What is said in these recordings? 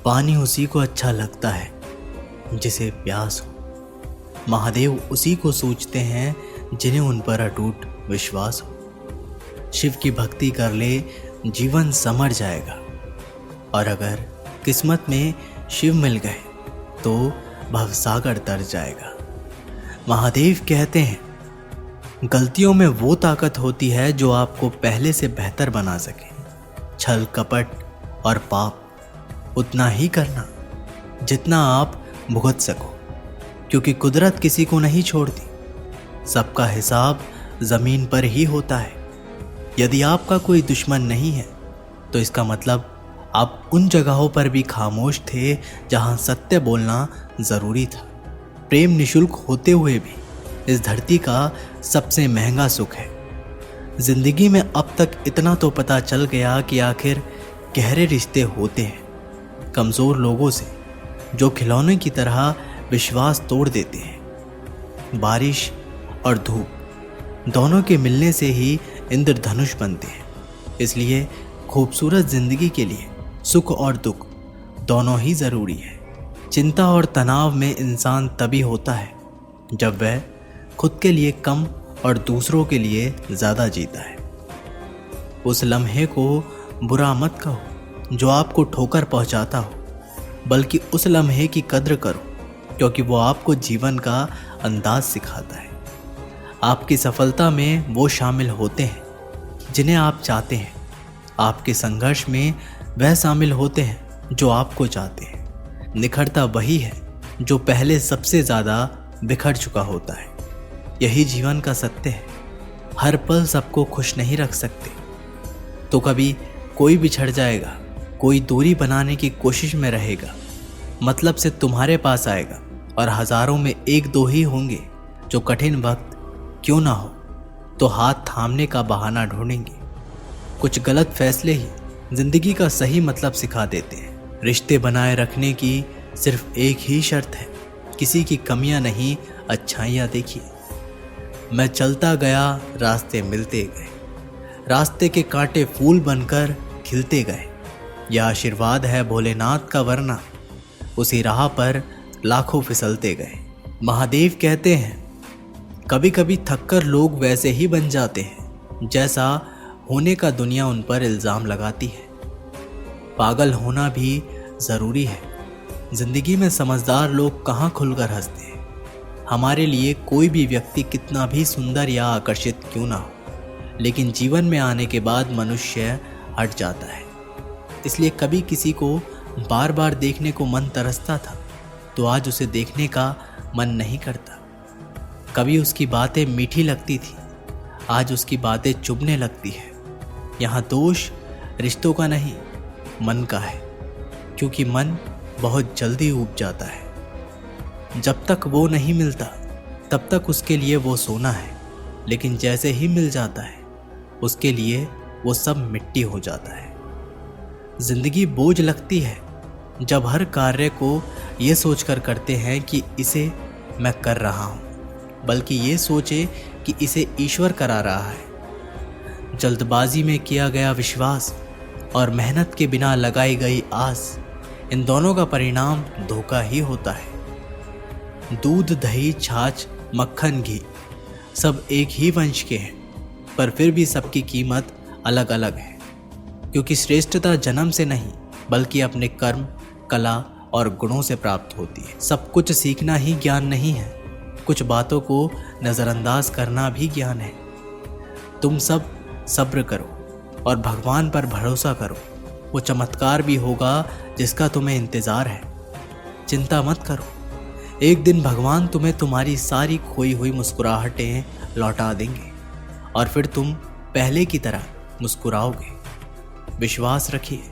पानी उसी को अच्छा लगता है जिसे प्यास हो। महादेव उसी को सोचते हैं जिन्हें उन पर अटूट विश्वास हो। शिव की भक्ति कर ले, जीवन संवर जाएगा। और अगर किस्मत में शिव मिल गए तो भवसागर तर जाएगा। महादेव कहते हैं, गलतियों में वो ताकत होती है जो आपको पहले से बेहतर बना सके। छल कपट और पाप उतना ही करना जितना आप भुगत सको, क्योंकि कुदरत किसी को नहीं छोड़ती। सबका हिसाब जमीन पर ही होता है। यदि आपका कोई दुश्मन नहीं है तो इसका मतलब आप उन जगहों पर भी खामोश थे जहां सत्य बोलना जरूरी था। प्रेम निशुल्क होते हुए भी इस धरती का सबसे महंगा सुख है। जिंदगी में अब तक इतना तो पता चल गया कि आखिर गहरे रिश्ते होते हैं कमजोर लोगों से, जो खिलौने की तरह विश्वास तोड़ देते हैं। बारिश और धूप दोनों के मिलने से ही इंद्रधनुष बनते हैं। इसलिए खूबसूरत जिंदगी के लिए सुख और दुख दोनों ही जरूरी है। चिंता और तनाव में इंसान तभी होता है जब वह खुद के लिए कम और दूसरों के लिए ज़्यादा जीता है। उस लम्हे को बुरा मत कहो जो आपको ठोकर पहुंचाता हो, बल्कि उस लम्हे की कद्र करो क्योंकि वो आपको जीवन का अंदाज सिखाता है। आपकी सफलता में वो शामिल होते हैं जिन्हें आप चाहते हैं। आपके संघर्ष में वह शामिल होते हैं जो आपको चाहते हैं। निखरता वही है जो पहले सबसे ज़्यादा बिखर चुका होता है। यही जीवन का सत्य है। हर पल सबको खुश नहीं रख सकते, तो कभी कोई बिछड़ जाएगा, कोई दूरी बनाने की कोशिश में रहेगा, मतलब से तुम्हारे पास आएगा, और हजारों में एक दो ही होंगे जो कठिन वक्त क्यों ना हो तो हाथ थामने का बहाना ढूंढेंगे। कुछ गलत फैसले ही जिंदगी का सही मतलब सिखा देते हैं। रिश्ते बनाए रखने की सिर्फ एक ही शर्त है, किसी की कमियां नहीं, अच्छाइयां देखिए। मैं चलता गया, रास्ते मिलते गए, रास्ते के कांटे फूल बनकर खिलते गए। यह आशीर्वाद है भोलेनाथ का, वरना उसी राह पर लाखों फिसलते गए। महादेव कहते हैं, कभी कभी थककर लोग वैसे ही बन जाते हैं जैसा होने का दुनिया उन पर इल्ज़ाम लगाती है। पागल होना भी ज़रूरी है। जिंदगी में समझदार लोग कहाँ खुलकर हंसते हैं। हमारे लिए कोई भी व्यक्ति कितना भी सुंदर या आकर्षित क्यों ना हो, लेकिन जीवन में आने के बाद मनुष्य हट जाता है। इसलिए कभी किसी को बार बार देखने को मन तरसता था तो आज उसे देखने का मन नहीं करता। कभी उसकी बातें मीठी लगती थी, आज उसकी बातें चुभने लगती है। यहाँ दोष रिश्तों का नहीं, मन का है, क्योंकि मन बहुत जल्दी ऊब जाता है। जब तक वो नहीं मिलता तब तक उसके लिए वो सोना है, लेकिन जैसे ही मिल जाता है उसके लिए वो सब मिट्टी हो जाता है। जिंदगी बोझ लगती है जब हर कार्य को ये सोचकर करते हैं कि इसे मैं कर रहा हूँ, बल्कि ये सोचे कि इसे ईश्वर करा रहा है। जल्दबाजी में किया गया विश्वास और मेहनत के बिना लगाई गई आस, इन दोनों का परिणाम धोखा ही होता है। दूध, दही, छाछ, मक्खन, घी सब एक ही वंश के हैं, पर फिर भी सबकी कीमत अलग अलग है, क्योंकि श्रेष्ठता जन्म से नहीं बल्कि अपने कर्म, कला और गुणों से प्राप्त होती है। सब कुछ सीखना ही ज्ञान नहीं है, कुछ बातों को नज़रअंदाज करना भी ज्ञान है। तुम सब सब्र करो और भगवान पर भरोसा करो, वो चमत्कार भी होगा जिसका तुम्हें इंतज़ार है। चिंता मत करो, एक दिन भगवान तुम्हें तुम्हारी सारी खोई हुई मुस्कुराहटें लौटा देंगे और फिर तुम पहले की तरह मुस्कुराओगे। विश्वास रखिए,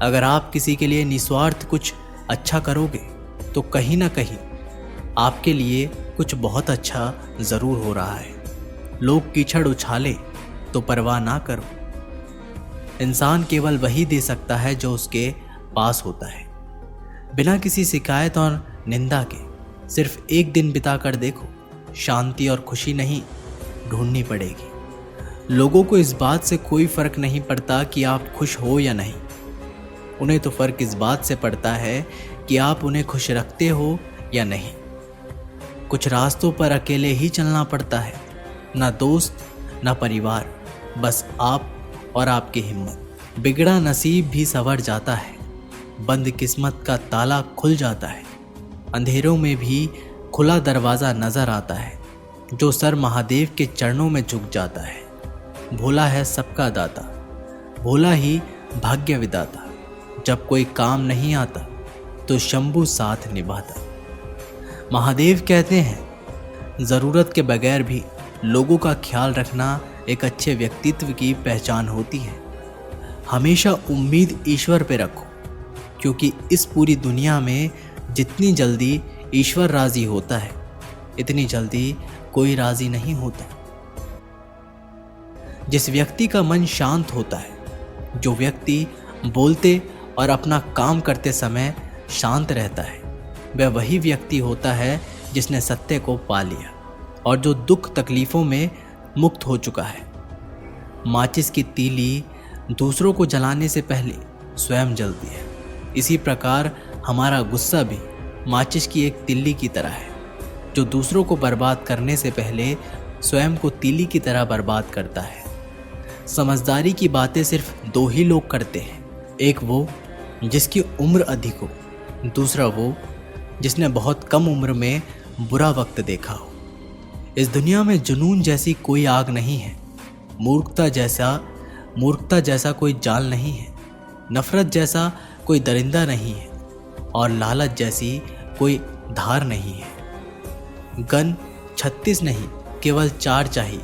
अगर आप किसी के लिए निस्वार्थ कुछ अच्छा करोगे तो कहीं ना कहीं आपके लिए कुछ बहुत अच्छा ज़रूर हो रहा है। लोग कीचड़ उछाले तो परवाह ना करो। इंसान केवल वही दे सकता है जो उसके पास होता है। बिना किसी शिकायत और निंदा के सिर्फ एक दिन बिताकर देखो, शांति और खुशी नहीं ढूंढनी पड़ेगी। लोगों को इस बात से कोई फर्क नहीं पड़ता कि आप खुश हो या नहीं। उन्हें तो फर्क इस बात से पड़ता है कि आप उन्हें खुश रखते हो या नहीं। कुछ रास्तों पर अकेले ही चलना पड़ता है, ना दोस्त ना परिवार, बस आप और आपकी हिम्मत। बिगड़ा नसीब भी संवर जाता है, बंद किस्मत का ताला खुल जाता है। अंधेरों में भी खुला दरवाज़ा नजर आता है, जो सर महादेव के चरणों में झुक जाता है। भोला है सबका दाता, भोला ही भाग्य विदाता। जब कोई काम नहीं आता तो शंभू साथ निभाता। महादेव कहते हैं, ज़रूरत के बगैर भी लोगों का ख्याल रखना एक अच्छे व्यक्तित्व की पहचान होती है। हमेशा उम्मीद ईश्वर पे रखो, क्योंकि इस पूरी दुनिया में जितनी जल्दी ईश्वर राजी होता है, इतनी जल्दी कोई राजी नहीं होता। जिस व्यक्ति का मन शांत होता है, जो व्यक्ति बोलते और अपना काम करते समय शांत रहता है, वह वही व्यक्ति होता है जिसने सत्य को पा लिया और जो दुख तकलीफों में मुक्त हो चुका है। माचिस की तीली दूसरों को जलाने से पहले स्वयं जलती है। इसी प्रकार हमारा गुस्सा भी माचिस की एक तिल्ली की तरह है, जो दूसरों को बर्बाद करने से पहले स्वयं को तीली की तरह बर्बाद करता है। समझदारी की बातें सिर्फ दो ही लोग करते हैं, एक वो जिसकी उम्र अधिक हो, दूसरा वो जिसने बहुत कम उम्र में बुरा वक्त देखा हो। इस दुनिया में जुनून जैसी कोई आग नहीं है, मूर्खता जैसा कोई जाल नहीं है, नफरत जैसा कोई दरिंदा नहीं है और लालच जैसी कोई धार नहीं है। गन 36 नहीं, केवल 4 चाहिए,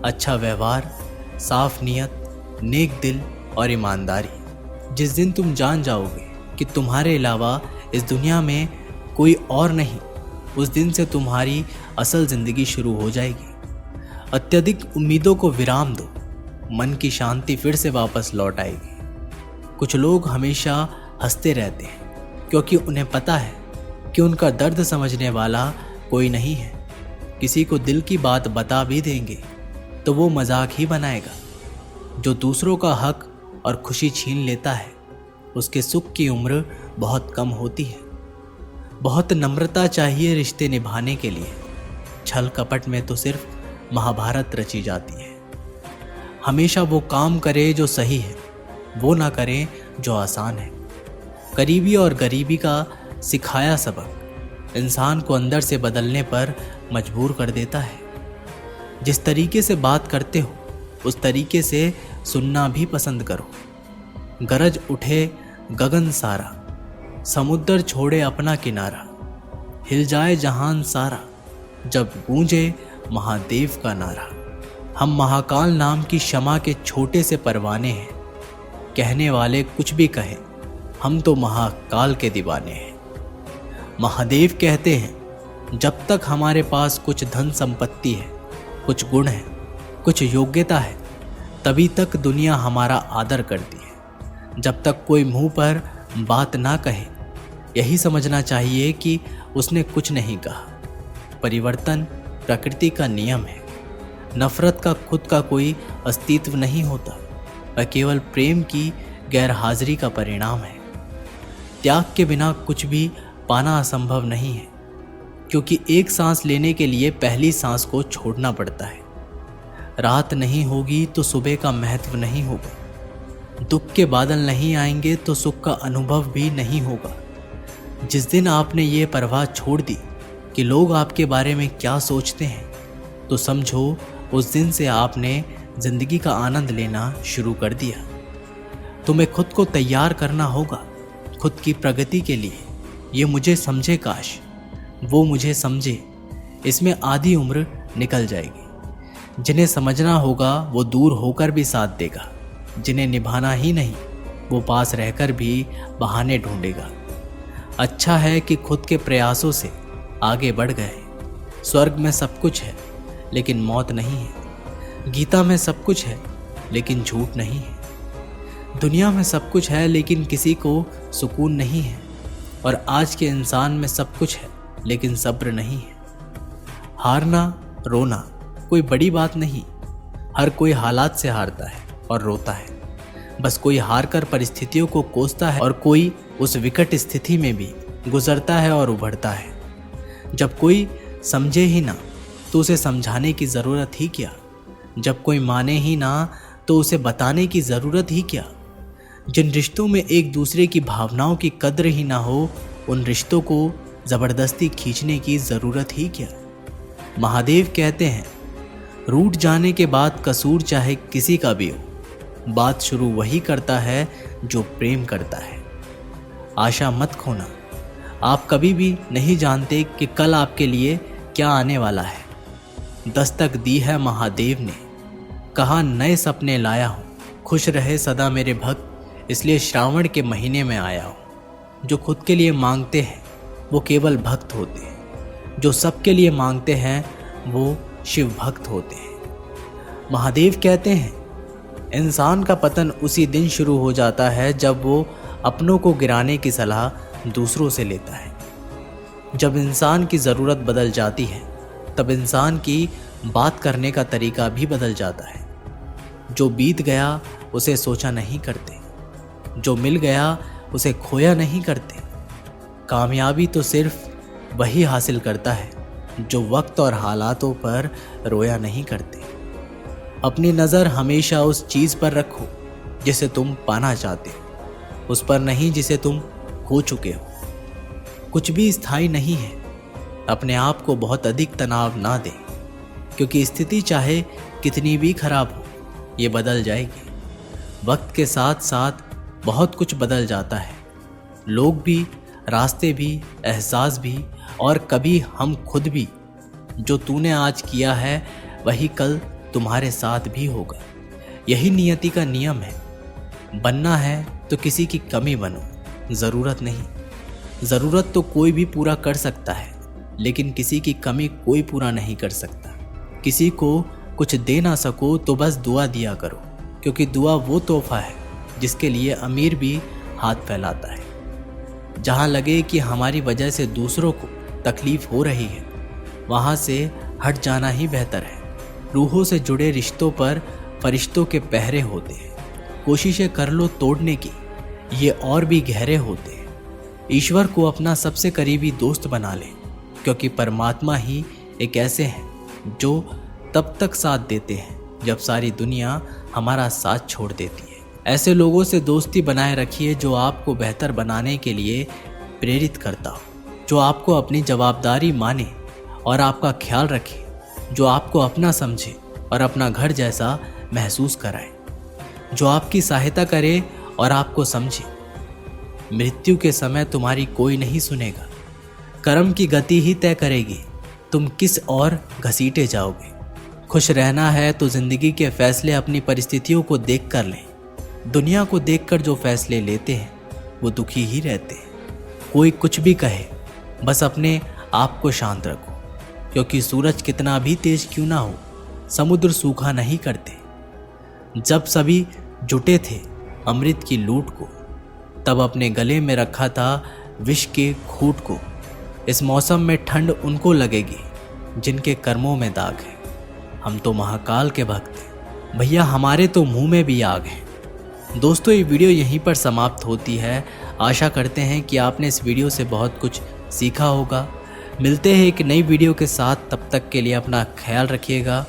अच्छा व्यवहार, साफ नियत, नेक दिल और ईमानदारी। जिस दिन तुम जान जाओगे कि तुम्हारे अलावा इस दुनिया में कोई और नहीं, उस दिन से तुम्हारी असल जिंदगी शुरू हो जाएगी। अत्यधिक उम्मीदों को विराम दो, मन की शांति फिर से वापस लौट आएगी। कुछ लोग हमेशा हंसते रहते हैं क्योंकि उन्हें पता है कि उनका दर्द समझने वाला कोई नहीं है। किसी को दिल की बात बता भी देंगे तो वो मजाक ही बनाएगा। जो दूसरों का हक और खुशी छीन लेता है, उसके सुख की उम्र बहुत कम होती है। बहुत नम्रता चाहिए रिश्ते निभाने के लिए, छल कपट में तो सिर्फ महाभारत रची जाती है। हमेशा वो काम करे जो सही है, वो ना करें जो आसान है। करीबी और गरीबी का सिखाया सबक इंसान को अंदर से बदलने पर मजबूर कर देता है। जिस तरीके से बात करते हो उस तरीके से सुनना भी पसंद करो। गरज उठे गगन सारा, समुद्र छोड़े अपना किनारा, हिल जाए जहान सारा, जब गूंजे महादेव का नारा। हम महाकाल नाम की क्षमा के छोटे से परवाने हैं, कहने वाले कुछ भी कहें, हम तो महाकाल के दीवाने हैं। महादेव कहते हैं, जब तक हमारे पास कुछ धन संपत्ति है, कुछ गुण है, कुछ योग्यता है, तभी तक दुनिया हमारा आदर करती है। जब तक कोई मुंह पर बात ना कहे, यही समझना चाहिए कि उसने कुछ नहीं कहा। परिवर्तन प्रकृति का नियम है। नफरत का खुद का कोई अस्तित्व नहीं होता, वह केवल प्रेम की गैरहाजिरी का परिणाम है। त्याग के बिना कुछ भी पाना असंभव नहीं है, क्योंकि एक सांस लेने के लिए पहली सांस को छोड़ना पड़ता है। रात नहीं होगी तो सुबह का महत्व नहीं होगा। दुख के बादल नहीं आएंगे तो सुख का अनुभव भी नहीं होगा। जिस दिन आपने ये परवाह छोड़ दी कि लोग आपके बारे में क्या सोचते हैं, तो समझो उस दिन से आपने जिंदगी का आनंद लेना शुरू कर दिया। तुम्हें खुद को तैयार करना होगा खुद की प्रगति के लिए। ये मुझे समझे काश, वो मुझे समझे, इसमें आधी उम्र निकल जाएगी। जिन्हें समझना होगा वो दूर होकर भी साथ देगा, जिन्हें निभाना ही नहीं वो पास रहकर भी बहाने ढूंढेगा। अच्छा है कि खुद के प्रयासों से आगे बढ़ गए। स्वर्ग में सब कुछ है लेकिन मौत नहीं है। गीता में सब कुछ है लेकिन झूठ नहीं है। दुनिया में सब कुछ है लेकिन किसी को सुकून नहीं है। और आज के इंसान में सब कुछ है लेकिन सब्र नहीं है। हारना रोना कोई बड़ी बात नहीं, हर कोई हालात से हारता है और रोता है। बस कोई हार कर परिस्थितियों को कोसता है और कोई उस विकट स्थिति में भी गुजरता है और उभरता है। जब कोई समझे ही ना तो उसे समझाने की ज़रूरत ही क्या, जब कोई माने ही ना तो उसे बताने की ज़रूरत ही क्या। जिन रिश्तों में एक दूसरे की भावनाओं की कद्र ही ना हो, उन रिश्तों को ज़बरदस्ती खींचने की ज़रूरत ही क्या। महादेव कहते हैं, रूठ जाने के बाद कसूर चाहे किसी का भी हो, बात शुरू वही करता है जो प्रेम करता है। आशा मत खोना, आप कभी भी नहीं जानते कि कल आपके लिए क्या आने वाला है। दस्तक दी है महादेव ने, कहा नए सपने लाया हूँ, खुश रहे सदा मेरे भक्त, इसलिए श्रावण के महीने में आया हूँ। जो खुद के लिए मांगते हैं वो केवल भक्त होते हैं, जो सबके लिए मांगते हैं वो शिव भक्त होते हैं। महादेव कहते हैं, इंसान का पतन उसी दिन शुरू हो जाता है जब वो अपनों को गिराने की सलाह दूसरों से लेता है। जब इंसान की ज़रूरत बदल जाती है तब इंसान की बात करने का तरीका भी बदल जाता है। जो बीत गया उसे सोचा नहीं करते, जो मिल गया उसे खोया नहीं करते। कामयाबी तो सिर्फ वही हासिल करता है जो वक्त और हालातों पर रोया नहीं करते। अपनी नज़र हमेशा उस चीज़ पर रखो जिसे तुम पाना चाहते हो, उस पर नहीं जिसे तुम खो चुके हो। कुछ भी स्थायी नहीं है, अपने आप को बहुत अधिक तनाव ना दें, क्योंकि स्थिति चाहे कितनी भी खराब हो ये बदल जाएगी। वक्त के साथ साथ बहुत कुछ बदल जाता है, लोग भी, रास्ते भी, एहसास भी और कभी हम खुद भी। जो तूने आज किया है वही कल तुम्हारे साथ भी होगा। यही नियति का नियम है। बनना है तो किसी की कमी बनो, ज़रूरत नहीं। ज़रूरत तो कोई भी पूरा कर सकता है, लेकिन किसी की कमी कोई पूरा नहीं कर सकता। किसी को कुछ दे ना सको तो बस दुआ दिया करो, क्योंकि दुआ वो तोहफा है जिसके लिए अमीर भी हाथ फैलाता है। जहाँ लगे कि हमारी वजह से दूसरों को तकलीफ हो रही है, वहाँ से हट जाना ही बेहतर है। रूहों से जुड़े रिश्तों पर फरिश्तों के पहरे होते हैं। कोशिशें कर लो तोड़ने की, ये और भी गहरे होते हैं। ईश्वर को अपना सबसे करीबी दोस्त बना ले, क्योंकि परमात्मा ही एक ऐसे हैं जो तब तक साथ देते हैं जब सारी दुनिया हमारा साथ छोड़ देती है। ऐसे लोगों से दोस्ती बनाए रखिए जो आपको बेहतर बनाने के लिए प्रेरित करता हो, जो आपको अपनी जवाबदारी माने और आपका ख्याल रखे, जो आपको अपना समझे और अपना घर जैसा महसूस कराए, जो आपकी सहायता करे और आपको समझे। मृत्यु के समय तुम्हारी कोई नहीं सुनेगा, कर्म की गति ही तय करेगी तुम किस ओर घसीटे जाओगे। खुश रहना है तो जिंदगी के फैसले अपनी परिस्थितियों को देख कर लें। दुनिया को देखकर जो फैसले लेते हैं वो दुखी ही रहते हैं। कोई कुछ भी कहे, बस अपने आप को शांत रखो, क्योंकि सूरज कितना भी तेज क्यों ना हो, समुद्र सूखा नहीं करते। जब सभी जुटे थे अमृत की लूट को, तब अपने गले में रखा था विष के खूंट को। इस मौसम में ठंड उनको लगेगी जिनके कर्मों में दाग है। हम तो महाकाल के भक्त हैं भैया, हमारे तो मुंह में भी आग है। दोस्तों, ये वीडियो यहीं पर समाप्त होती है। आशा करते हैं कि आपने इस वीडियो से बहुत कुछ सीखा होगा। मिलते हैं एक नई वीडियो के साथ, तब तक के लिए अपना ख्याल रखिएगा।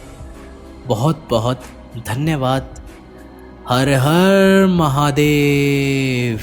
बहुत बहुत धन्यवाद। हर हर महादेव।